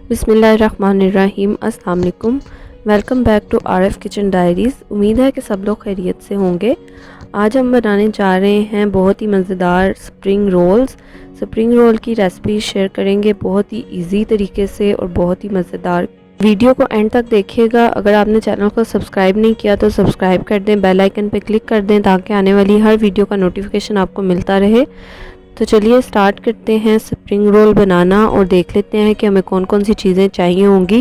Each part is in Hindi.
बिस्मिल्लाहिर्रहमानिर्रहीम। अस्सलाम वालेकुम। Welcome back to RF kitchen diaries. उम्मीद है कि सब लोग खैरियत से होंगे। आज हम बनाने जा रहे हैं बहुत ही मज़ेदार स्प्रिंग रोल्स। स्प्रिंग रोल की रेसिपी शेयर करेंगे बहुत ही इजी तरीके से और बहुत ही मज़ेदार। वीडियो को एंड तक देखिएगा। अगर आपने चैनल को सब्सक्राइब नहीं किया तो सब्सक्राइब कर दें, बेल आइकन पर क्लिक कर दें ताकि आने वाली हर वीडियो का नोटिफिकेशन आपको मिलता रहे। तो चलिए स्टार्ट करते हैं स्प्रिंग रोल बनाना और देख लेते हैं कि हमें कौन कौन सी चीज़ें चाहिए होंगी।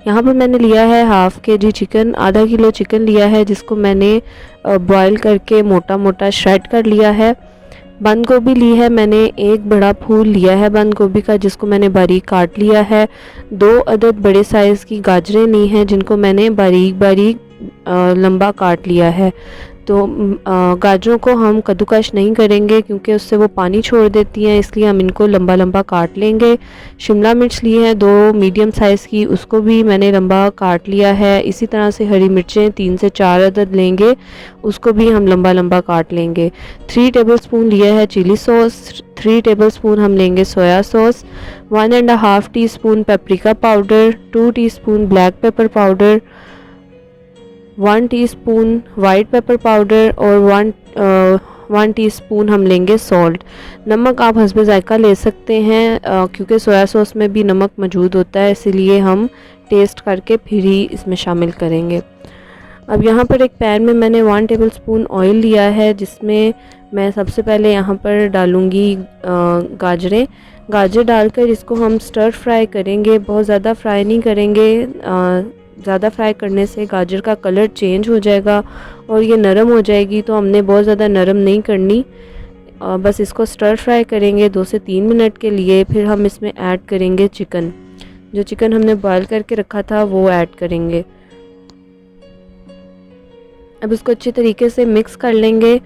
यहाँ पर मैंने लिया है हाफ़ केजी चिकन, आधा किलो चिकन लिया है जिसको मैंने बॉईल करके मोटा मोटा श्रेड कर लिया है। बंद गोभी ली है मैंने, एक बड़ा फूल लिया है बंद गोभी का जिसको मैंने बारीक काट लिया है। 2 अदद बड़े साइज़ की गाजरें ली हैं जिनको मैंने बारीक बारीक लंबा काट लिया है। तो गाजरों को हम कद्दूकश नहीं करेंगे क्योंकि उससे वो पानी छोड़ देती हैं, इसलिए हम इनको लंबा लंबा काट लेंगे। शिमला मिर्च ली है 2 मीडियम साइज़ की, उसको भी मैंने लंबा काट लिया है। इसी तरह से हरी मिर्चें 3 से 4 अदद लेंगे, उसको भी हम लंबा लंबा काट लेंगे। 3 टेबलस्पून लिया है चिली सॉस, 3 टेबलस्पून हम लेंगे soya sauce, 1.5 teaspoon paprika powder, 2 teaspoon black pepper powder, 1 teaspoon white pepper powder और 1 टीस्पून हम लेंगे सॉल्ट। नमक आप हस्बे ज़ायका ले सकते हैं क्योंकि सोया सॉस में भी नमक मौजूद होता है, इसीलिए हम टेस्ट करके फिर ही इसमें शामिल करेंगे। अब यहाँ पर एक पैन में मैंने 1 टेबलस्पून ऑयल लिया है जिसमें मैं सबसे पहले यहाँ पर डालूँगी गाजर डालकर इसको हम स्टर फ्राई करेंगे। बहुत ज़्यादा फ्राई नहीं करेंगे, ज़्यादा फ्राई करने से गाजर का कलर चेंज हो जाएगा और ये नरम हो जाएगी, तो हमने बहुत ज़्यादा नरम नहीं करनी। बस इसको स्टर फ्राई करेंगे 2 से 3 मिनट के लिए। फिर हम इसमें ऐड करेंगे चिकन, जो चिकन हमने बॉयल करके रखा था वो ऐड करेंगे। अब इसको अच्छी तरीके से मिक्स कर लेंगे।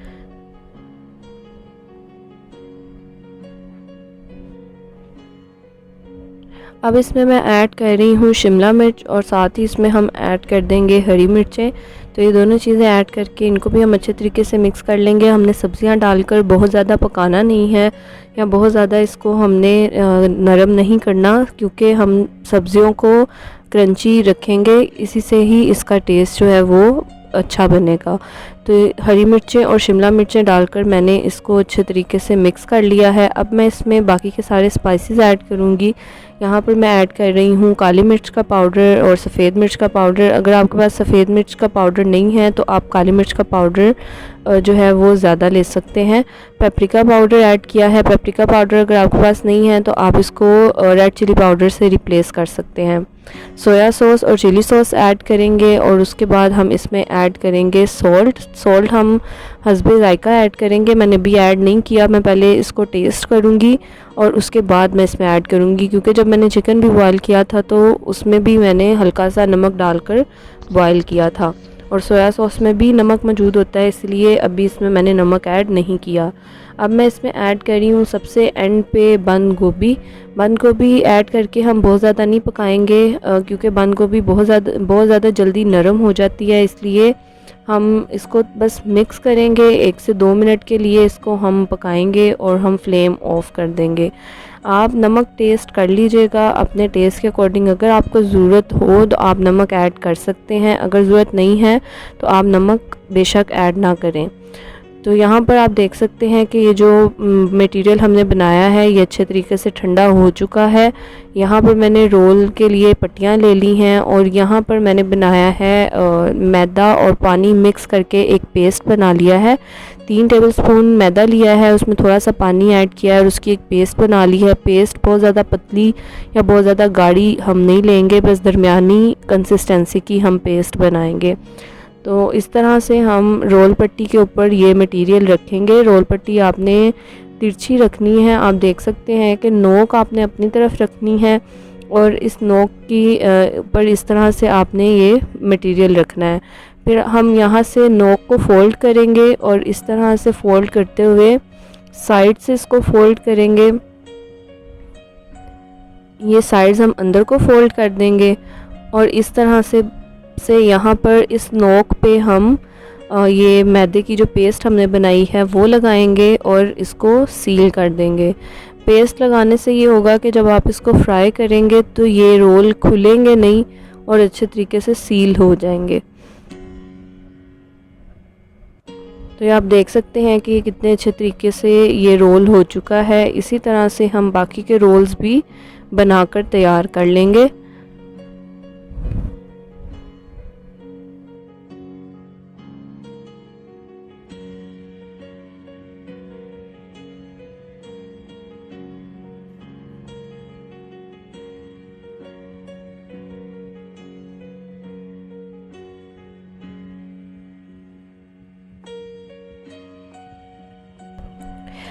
अब इसमें मैं ऐड कर रही हूँ शिमला मिर्च और साथ ही इसमें हम ऐड कर देंगे हरी मिर्चें। तो ये दोनों चीज़ें ऐड करके इनको भी हम अच्छे तरीके से मिक्स कर लेंगे। हमने सब्जियां डालकर बहुत ज़्यादा पकाना नहीं है या बहुत ज़्यादा इसको हमने नरम नहीं करना, क्योंकि हम सब्जियों को क्रंची रखेंगे, इसी से ही इसका टेस्ट जो है वो अच्छा बनेगा। तो हरी मिर्चें और शिमला मिर्चें डालकर मैंने इसको अच्छे तरीके से मिक्स कर लिया है। अब मैं इसमें बाकी के सारे स्पाइसेस ऐड करूँगी। यहाँ पर मैं ऐड कर रही हूँ काली मिर्च का पाउडर और सफ़ेद मिर्च का पाउडर। अगर आपके पास सफ़ेद मिर्च का पाउडर नहीं है तो आप काली मिर्च का पाउडर जो है वो ज़्यादा ले सकते हैं। पेपरिका पाउडर ऐड किया है। पेपरिका पाउडर अगर आपके पास नहीं है तो आप इसको रेड चिली पाउडर से रिप्लेस कर सकते हैं। सोया सॉस और चिली सॉस ऐड करेंगे और उसके बाद हम इसमें ऐड करेंगे सॉल्ट हम हस्बे ज़ायका ऐड करेंगे। मैंने भी ऐड नहीं किया, मैं पहले इसको टेस्ट करूँगी और उसके बाद मैं इसमें ऐड करूँगी, क्योंकि जब मैंने चिकन भी बॉयल किया था तो उसमें भी मैंने हल्का सा नमक डालकर बॉयल किया था और सोया सॉस में भी नमक मौजूद होता है, इसलिए अभी इसमें मैंने नमक ऐड नहीं किया। अब मैं इसमें ऐड कर रही हूँ सबसे एंड पे बंद गोभी ऐड करके हम बहुत ज़्यादा नहीं पकाएंगे क्योंकि बंद गोभी बहुत ज़्यादा जल्दी नरम हो जाती है, इसलिए हम इसको बस मिक्स करेंगे। 1 से 2 मिनट के लिए इसको हम पकाएंगे और हम फ्लेम ऑफ कर देंगे। आप नमक टेस्ट कर लीजिएगा अपने टेस्ट के अकॉर्डिंग। अगर आपको ज़रूरत हो तो आप नमक ऐड कर सकते हैं, अगर ज़रूरत नहीं है तो आप नमक बेशक ऐड ना करें। तो यहाँ पर आप देख सकते हैं कि ये जो मटेरियल हमने बनाया है ये अच्छे तरीके से ठंडा हो चुका है। यहाँ पर मैंने रोल के लिए पट्टियाँ ले ली हैं और यहाँ पर मैंने बनाया है मैदा और पानी मिक्स करके एक पेस्ट बना लिया है। 3 टेबलस्पून मैदा लिया है, उसमें थोड़ा सा पानी ऐड किया है और उसकी एक पेस्ट बना ली है। पेस्ट बहुत ज़्यादा पतली या बहुत ज़्यादा गाढ़ी हम नहीं लेंगे, बस दरमियानी कंसिस्टेंसी की हम पेस्ट बनाएंगे। तो इस तरह से हम रोल पट्टी के ऊपर ये मटेरियल रखेंगे। रोल पट्टी आपने तिरछी रखनी है। आप देख सकते हैं कि नोक आपने अपनी तरफ रखनी है और इस नोक की ऊपर इस तरह से आपने ये मटेरियल रखना है। फिर हम यहाँ से नोक को फोल्ड करेंगे और इस तरह से फोल्ड करते हुए साइड से इसको फोल्ड करेंगे। ये साइड्स हम अंदर को फोल्ड कर देंगे और इस तरह से यहाँ पर इस नोक पे हम ये मैदे की जो पेस्ट हमने बनाई है वो लगाएंगे और इसको सील कर देंगे। पेस्ट लगाने से ये होगा कि जब आप इसको फ्राई करेंगे तो ये रोल खुलेंगे नहीं और अच्छे तरीके से सील हो जाएंगे। तो ये आप देख सकते हैं कि कितने अच्छे तरीके से ये रोल हो चुका है। इसी तरह से हम बाकी के रोल्स भी बनाकर तैयार कर लेंगे।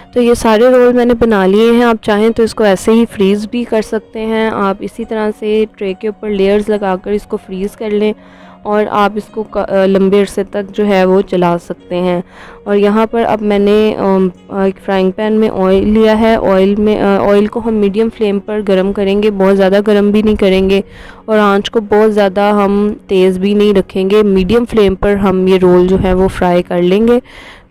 तो ये सारे रोल मैंने बना लिए हैं। आप चाहें तो इसको ऐसे ही फ्रीज़ भी कर सकते हैं। आप इसी तरह से ट्रे के ऊपर लेयर्स लगाकर इसको फ्रीज़ कर लें और आप इसको लंबे अरसे तक जो है वो चला सकते हैं। और यहाँ पर अब मैंने एक फ्राइंग पैन में ऑयल लिया है। ऑयल को हम मीडियम फ्लेम पर गरम करेंगे, बहुत ज़्यादा गरम भी नहीं करेंगे और आंच को बहुत ज़्यादा हम तेज़ भी नहीं रखेंगे। मीडियम फ्लेम पर हम ये रोल जो है वो फ्राई कर लेंगे।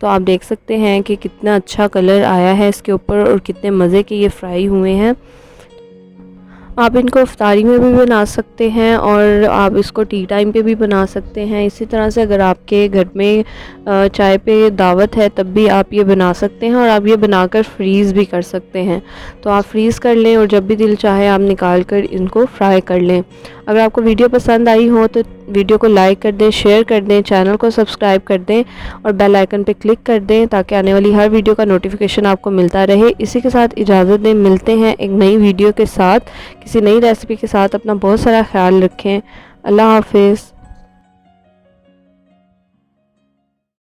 तो आप देख सकते हैं कि कितना अच्छा कलर आया है इसके ऊपर और कितने मज़े के ये फ्राई हुए हैं। आप इनको इफ्तारी में भी बना सकते हैं और आप इसको टी टाइम पे भी बना सकते हैं। इसी तरह से अगर आपके घर में चाय पे दावत है तब भी आप ये बना सकते हैं और आप ये बनाकर फ्रीज़ भी कर सकते हैं। तो आप फ्रीज़ कर लें और जब भी दिल चाहे आप निकाल कर इनको फ्राई कर लें। अगर आपको वीडियो पसंद आई हो तो वीडियो को लाइक कर दें, शेयर कर दें, चैनल को सब्सक्राइब कर दें और बेल आइकन पे क्लिक कर दें ताकि आने वाली हर वीडियो का नोटिफिकेशन आपको मिलता रहे। इसी के साथ इजाज़त दें, मिलते हैं एक नई वीडियो के साथ, किसी नई रेसिपी के साथ। अपना बहुत सारा ख्याल रखें। अल्लाह हाफिज़।